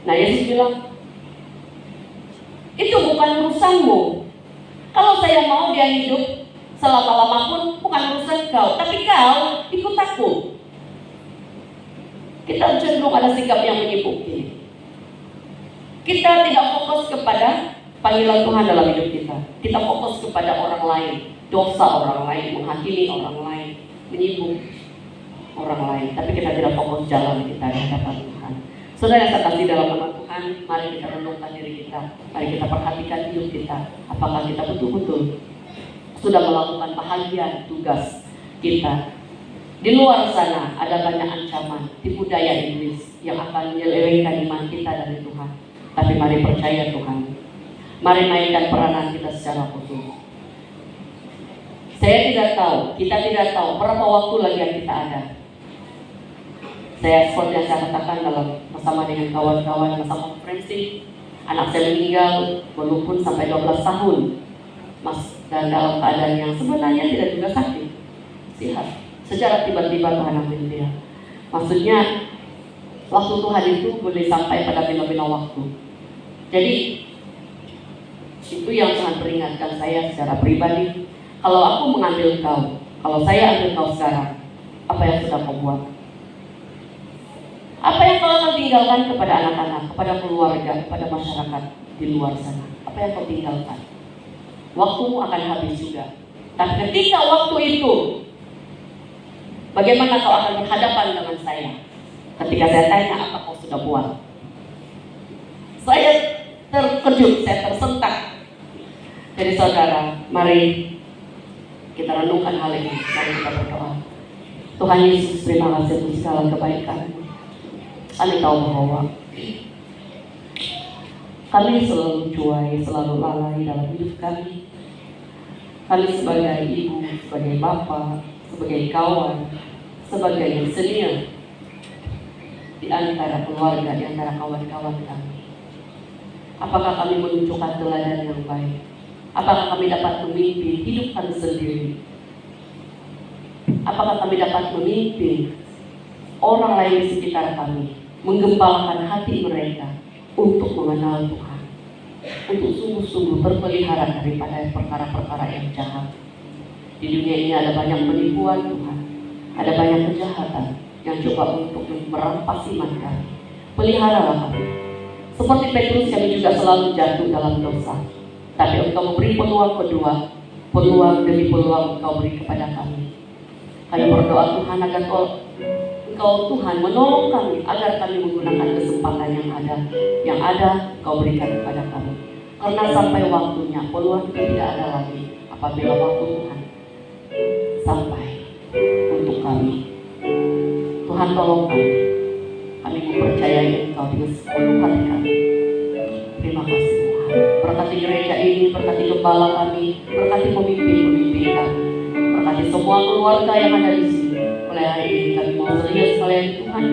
Nah, Yesus bilang, itu bukan urusanmu. Kalau saya mau dia hidup selama-lama pun bukan urusan kau, tapi kau ikut aku. Kita cenderung ada sikap yang menyibukkan. Kita tidak fokus kepada panggilan Tuhan dalam hidup kita. Kita fokus kepada orang lain, dosa orang lain, menghakimi orang lain, menyibuk orang lain. Tapi kita tidak fokus jalan kita di hadapan Tuhan. Saudara yang saya kasih dalam nama Tuhan, mari kita renungkan diri kita. Mari kita perhatikan hidup kita. Apakah kita betul-betul sudah melakukan bahagian tugas kita? Di luar sana ada banyak ancaman, tipu daya iblis yang akan menyelewengkan iman kita dari Tuhan. Tapi mari percaya Tuhan. Mari mainkan peranan kita secara khusus. Saya tidak tahu, kita tidak tahu berapa waktu lagi yang kita ada. Saya seperti yang saya katakan bersama dengan kawan-kawan masa konferensi, anak saya meninggal walaupun sampai 12 tahun. Dan dalam keadaan yang sebenarnya tidak juga sakit, sehat. Secara tiba-tiba Tuhan ambil dia. Maksudnya waktu Tuhan itu boleh sampai pada bila-bila waktu. Jadi itu yang Tuhan peringatkan saya secara pribadi. Kalau aku mengambil kau, kalau saya ambil kau sekarang, apa yang sudah kau buat? Apa yang kau akan tinggalkan kepada anak-anak, kepada keluarga, kepada masyarakat di luar sana? Apa yang kau tinggalkan? Waktumu akan habis juga. Tapi ketika waktu itu, bagaimana kau akan berhadapan dengan saya? Ketika saya tanya apa kau sudah buat? Saya terkejut, saya tersentak. Jadi saudara, mari kita renungkan hal ini. Mari kita berdoa. Tuhan Yesus, terima kasih untuk segala kebaikan. Kami tahu bahwa kami selalu cuai, selalu lalai dalam hidup kami. Kami sebagai ibu, sebagai bapak, sebagai kawan, sebagai senior di antara keluarga, di antara kawan-kawan kami. Apakah kami menunjukkan teladan yang baik? Apakah kami dapat memimpin hidup kami sendiri? Apakah kami dapat memimpin orang lain di sekitar kami, menggembalakan hati mereka untuk mengenal Tuhan, untuk sungguh-sungguh terpelihara daripada perkara-perkara yang jahat. Di dunia ini ada banyak penipuan Tuhan, ada banyak kejahatan yang coba untuk merampas iman kami. Peliharalah kami. Seperti Petrus, kami juga selalu jatuh dalam dosa. Tapi Engkau memberi peluang kedua, peluang demi peluang Engkau beri kepada kami. Kami berdoa Tuhan agar Engkau Tuhan menolong kami agar kami menggunakan kesempatan yang ada Engkau berikan kepada kami. Karena sampai waktunya peluang itu tidak ada lagi apabila waktu Tuhan sampai untuk kami. Tuhan tolong kami. Kami mempercayai Engkau dengan sepenuh hati kami. Terima kasih Tuhan. Berkati gereja ini, berkati gembala kami, berkati pemimpin-pemimpin kami, berkati semua keluarga yang ada di sini. Mulai hari ini kami mau serius kalian Tuhan.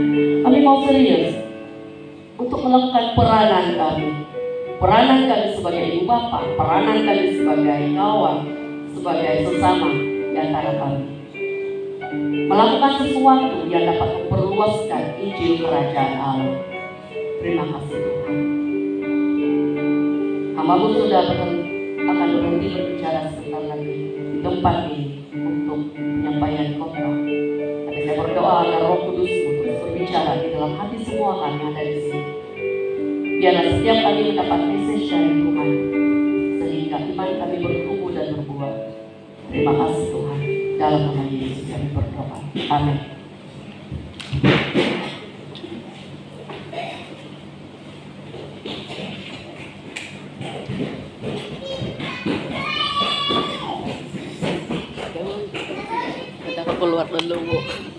Kami mau serius untuk melakukan peranan kami. Peranan kami sebagai ibu bapa, peranan kami sebagai kawan, sebagai sesama di antara kami. Melakukan sesuatu yang dapat memperluaskan Injil Kerajaan Allah. Terima kasih Tuhan. Hamba-Mu sudah akan berhenti berbicara sebentar lagi di tempat ini untuk penyampaian khotbah. Tapi saya berdoa agar Roh Kudus-Mu terus berbicara di dalam hati semua kami yang ada di sini. Biarlah setiap kami mendapat message dari Tuhan, sehingga iman kami bertumbuh dan berbuah. Terima kasih Tuhan. Dalam nama Yesus kami berdoa. Amin. Kita keluar dulu, Bu.